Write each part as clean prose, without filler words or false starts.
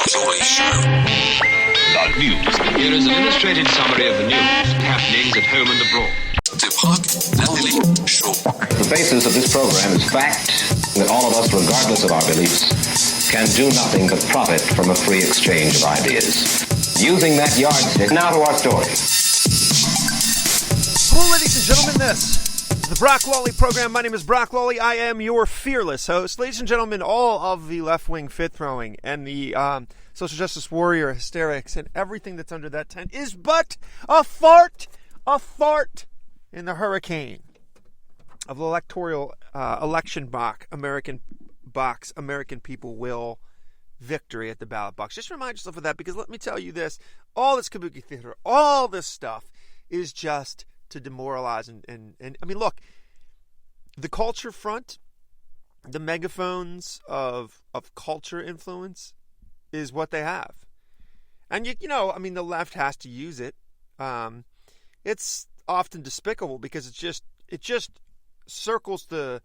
It's always true. The news. Here is an illustrated summary of the news, happenings at home and abroad. The basis of this program is fact that all of us, regardless of our beliefs, can do nothing but profit from a free exchange of ideas. Using that yardstick, now to our story. Hello, ladies and gentlemen, this is the Brock Lawley program. My name is Brock Lawley. I am your fearless host. Ladies and gentlemen, all of the left-wing fit-throwing and the social justice warrior hysterics and everything that's under that tent is but a fart in the hurricane of the electoral election American people will victory at the ballot box. Just remind yourself of that, because let me tell you this, all this kabuki theater, all this stuff is just to demoralize and I mean, look, the culture front, the megaphones of culture influence is what they have. And you know, I mean, the left has to use it. It's often despicable because it just circles the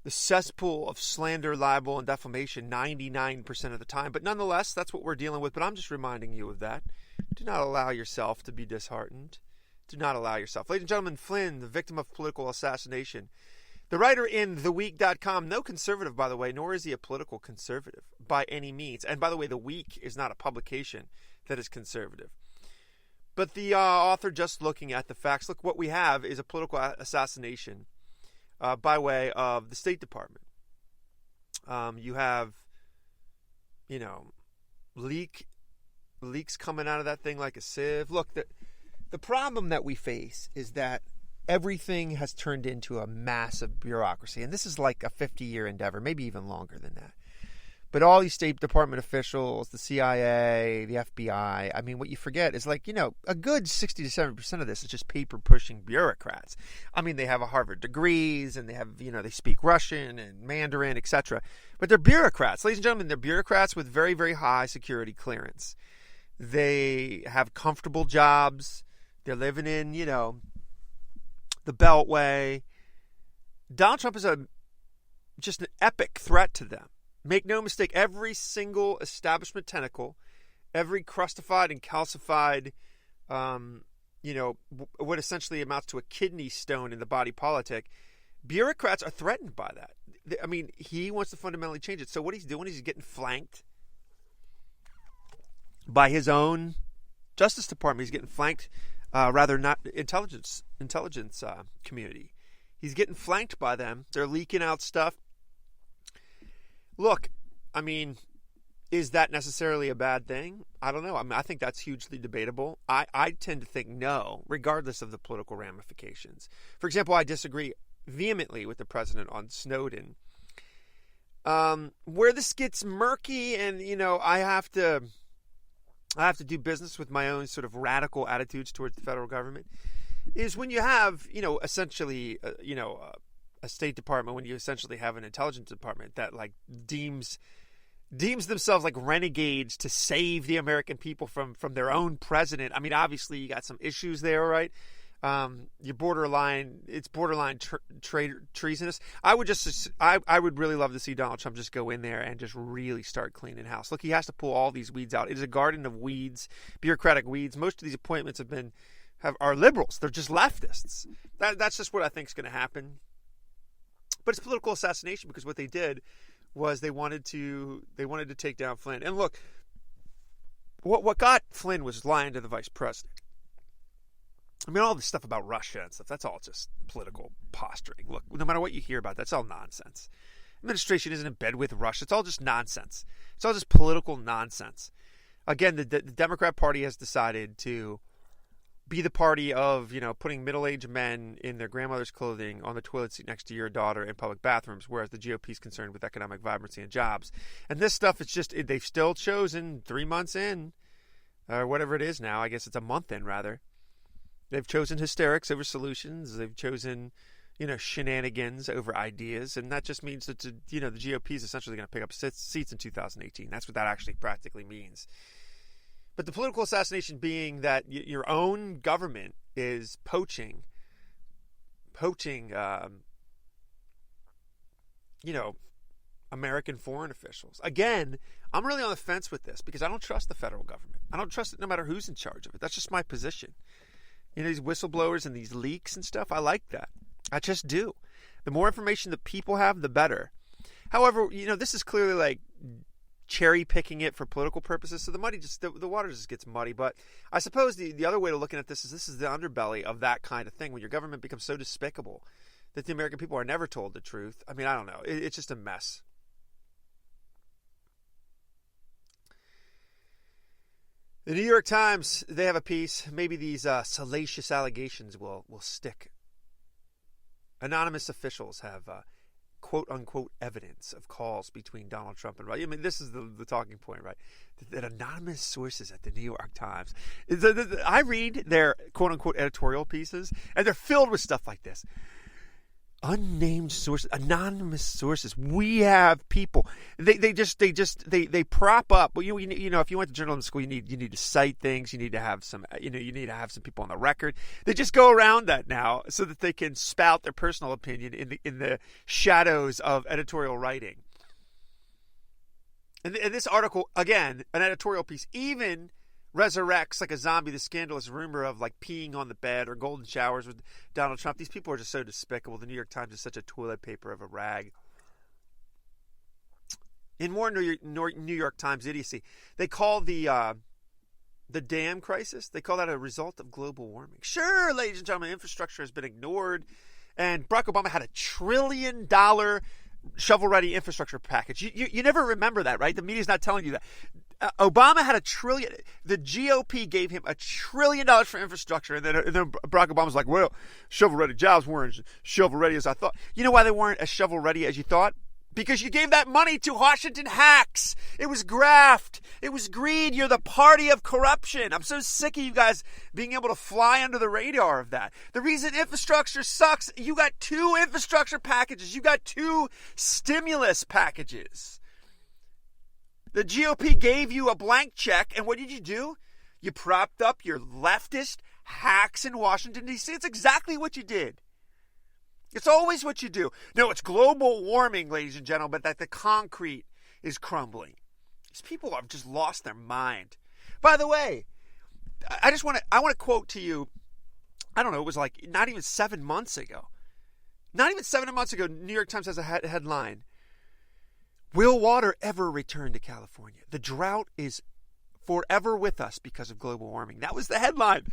cesspool of slander, libel, and defamation 99% of the time. But nonetheless, that's what we're dealing with. But I'm just reminding you of that. Do not allow yourself to be disheartened. Do not allow yourself. Ladies and gentlemen, Flynn, the victim of political assassination. The writer in TheWeek.com, no conservative, by the way, nor is he a political conservative by any means. And by the way, The Week is not a publication that is conservative. But the author, just looking at the facts, look, what we have is a political assassination by way of the State Department. You have, leaks coming out of that thing like a sieve. Look, the problem that we face is that everything has turned into a massive bureaucracy. And this is like a 50-year endeavor, maybe even longer than that. But all these State Department officials, the CIA, the FBI, I mean, what you forget is a good 60 to 70% of this is just paper-pushing bureaucrats. I mean, they have Harvard degrees and they have, they speak Russian and Mandarin, etc. But they're bureaucrats. Ladies and gentlemen, they're bureaucrats with very, very high security clearance. They have comfortable jobs. They're living in, the Beltway. Donald Trump is just an epic threat to them. Make no mistake, every single establishment tentacle, every crustified and calcified, what essentially amounts to a kidney stone in the body politic, bureaucrats are threatened by that. I mean, he wants to fundamentally change it. So what he's doing is he's getting flanked by his own Justice Department. He's getting flanked, intelligence community. He's getting flanked by them. They're leaking out stuff. Look, I mean, is that necessarily a bad thing? I don't know. I mean, I think that's hugely debatable. I tend to think no, regardless of the political ramifications. For example, I disagree vehemently with the president on Snowden. Where this gets murky and, I have to do business with my own sort of radical attitudes towards the federal government is when you have, essentially, a State Department, when you essentially have an intelligence department that deems themselves like renegades to save the American people from their own president. I mean, obviously you got some issues there, right? It's borderline treasonous. I would really love to see Donald Trump just go in there and just really start cleaning house. Look, he has to pull all these weeds out. It is a garden of weeds, bureaucratic weeds. Most of these appointments are liberals. They're just leftists. That's just what I think is going to happen. But it's political assassination because what they did was they wanted to take down Flynn. And look, what got Flynn was lying to the vice president. I mean, all this stuff about Russia and stuff, that's all just political posturing. Look, no matter what you hear about, that's all nonsense. Administration isn't in bed with Russia. It's all just nonsense. It's all just political nonsense. Again, the Democrat Party has decided to be the party of, putting middle-aged men in their grandmother's clothing on the toilet seat next to your daughter in public bathrooms, whereas the GOP is concerned with economic vibrancy and jobs. And this stuff, it's just, they've still chosen 3 months in, or whatever it is now, I guess it's a month in, rather. They've chosen hysterics over solutions. They've chosen, shenanigans over ideas. And that just means that, the GOP is essentially going to pick up seats in 2018. That's what that actually practically means. But the political assassination being that your own government is poaching, American foreign officials. Again, I'm really on the fence with this because I don't trust the federal government. I don't trust it no matter who's in charge of it. That's just my position. These whistleblowers and these leaks and stuff, I like that. I just do. The more information that people have, the better. However, this is clearly like cherry picking it for political purposes, so the water just gets muddy. But I suppose the other way to looking at this is the underbelly of that kind of thing when your government becomes so despicable that the American people are never told the truth. I mean, I don't know. It's just a mess. The New York Times, they have a piece. Maybe these salacious allegations will stick. Anonymous officials have quote-unquote evidence of calls between Donald Trump and Russia. I mean, this is the talking point, right? That anonymous sources at the New York Times. I read their quote-unquote editorial pieces, and they're filled with stuff like this. Unnamed sources, anonymous sources. We have people. They prop up. Well, if you went to journalism school, you need to cite things. You need to have some. You need to have some people on the record. They just go around that now so that they can spout their personal opinion in the shadows of editorial writing. And this article, again, an editorial piece, even resurrects like a zombie the scandalous rumor of like peeing on the bed or golden showers with Donald Trump. These people are just so despicable. The New York Times is such a toilet paper of a rag. In more New York Times idiocy, they call the dam crisis, they call that a result of global warming. Sure, ladies and gentlemen, infrastructure has been ignored, and Barack Obama had $1 trillion shovel-ready infrastructure package. You never remember that, right? The media's not telling you that. Obama had $1 trillion. The GOP gave him $1 trillion for infrastructure, and then Barack Obama's like, well, shovel-ready jobs weren't as shovel-ready as I thought. You know why they weren't as shovel-ready as you thought? Because you gave that money to Washington hacks. It was graft. It was greed. You're the party of corruption. I'm so sick of you guys being able to fly under the radar of that. The reason infrastructure sucks, you got 2 infrastructure packages. You got 2 stimulus packages. The GOP gave you a blank check, and what did you do? You propped up your leftist hacks in Washington, D.C. It's exactly what you did. It's always what you do. No, it's global warming, ladies and gentlemen, but that the concrete is crumbling. These people have just lost their mind. By the way, I want to quote to you, I don't know, it was like not even 7 months ago. Not even 7 months ago, New York Times has a headline. Will water ever return to California? The drought is forever with us because of global warming. That was the headline.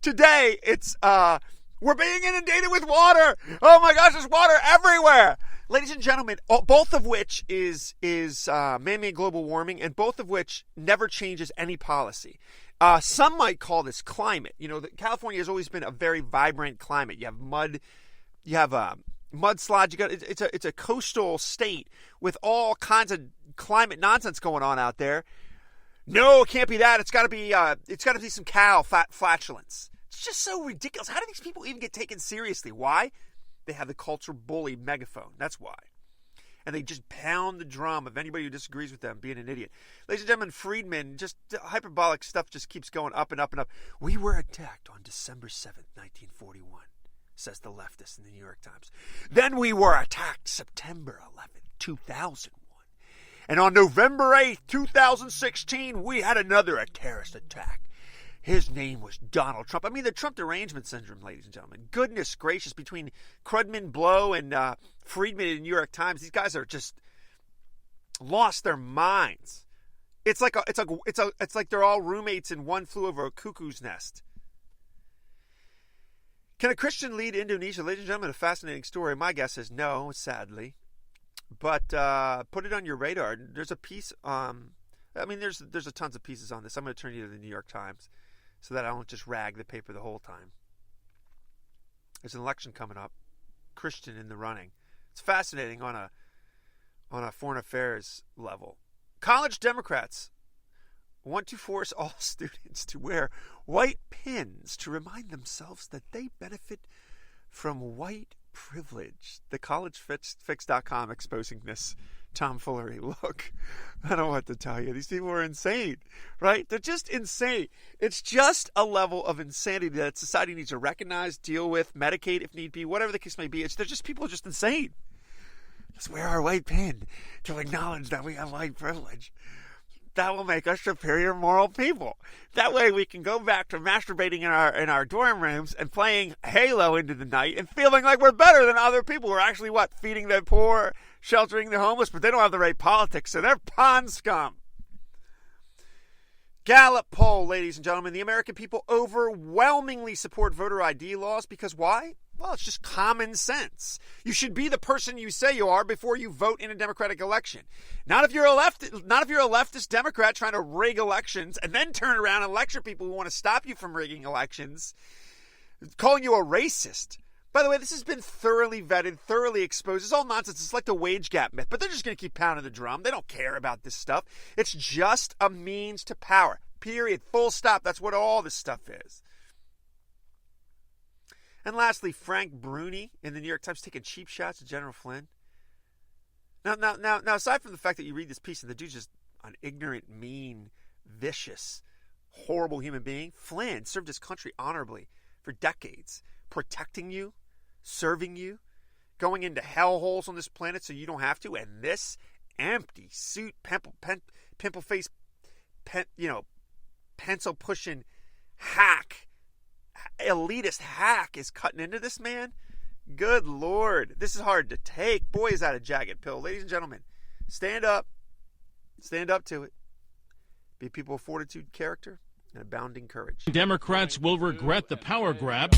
Today, it's, we're being inundated with water. Oh my gosh, there's water everywhere. Ladies and gentlemen, both of which is man-made global warming, and both of which never changes any policy. Some might call this climate. California has always been a very vibrant climate. You have mud, you have mudslides. It's a coastal state with all kinds of climate nonsense going on out there. No, it can't be that. It's got to be some cow flatulence. It's just so ridiculous. How do these people even get taken seriously? Why? They have the culture bully megaphone. That's why. And they just pound the drum of anybody who disagrees with them being an idiot. Ladies and gentlemen, Friedman, just hyperbolic stuff just keeps going up and up and up. We were attacked on December 7th, 1941. Says the leftist in the New York Times. Then we were attacked September 11th, 2001. And on November 8th, 2016, we had another terrorist attack. His name was Donald Trump. I mean, the Trump derangement syndrome, ladies and gentlemen. Goodness gracious, between Crudman, Blow, and Friedman in the New York Times, these guys are just lost their minds. It's like they're all roommates and one flew over a cuckoo's nest. Can a Christian lead Indonesia? Ladies and gentlemen, a fascinating story. My guess is no, sadly. But put it on your radar. There's a piece. There's a tons of pieces on this. I'm going to turn you to the New York Times so that I don't just rag the paper the whole time. There's an election coming up. Christian in the running. It's fascinating on a foreign affairs level. College Democrats want to force all students to wear white pins to remind themselves that they benefit from white privilege. The collegefix.com exposing this tomfoolery. Look, I don't know what to tell you. These people are insane, right? They're just insane. It's just a level of insanity that society needs to recognize, deal with, medicate if need be, whatever the case may be. People are just insane. Let's wear our white pin to acknowledge that we have white privilege. That will make us superior moral people. That way we can go back to masturbating in our dorm rooms and playing Halo into the night and feeling like we're better than other people who are actually, feeding the poor, sheltering the homeless, but they don't have the right politics, so they're pond scum. Gallup poll, ladies and gentlemen, the American people overwhelmingly support voter ID laws because why? Well, it's just common sense. You should be the person you say you are before you vote in a Democratic election. Not if you're a leftist Democrat trying to rig elections and then turn around and lecture people who want to stop you from rigging elections, calling you a racist. By the way, this has been thoroughly vetted, thoroughly exposed. It's all nonsense. It's like the wage gap myth, but they're just going to keep pounding the drum. They don't care about this stuff. It's just a means to power. Period. Full stop. That's what all this stuff is. And lastly, Frank Bruni in the New York Times taking cheap shots at General Flynn. Now, aside from the fact that you read this piece and the dude's just an ignorant, mean, vicious, horrible human being, Flynn served his country honorably for decades, protecting you, serving you, going into hellholes on this planet so you don't have to. And this empty suit, pimple face, pencil pushing hack, elitist hack is cutting into this man. Good Lord. This is hard to take. Boy, is that a jagged pill. Ladies and gentlemen, stand up. Stand up to it. Be people of fortitude, character, and abounding courage. Democrats will regret the power grab.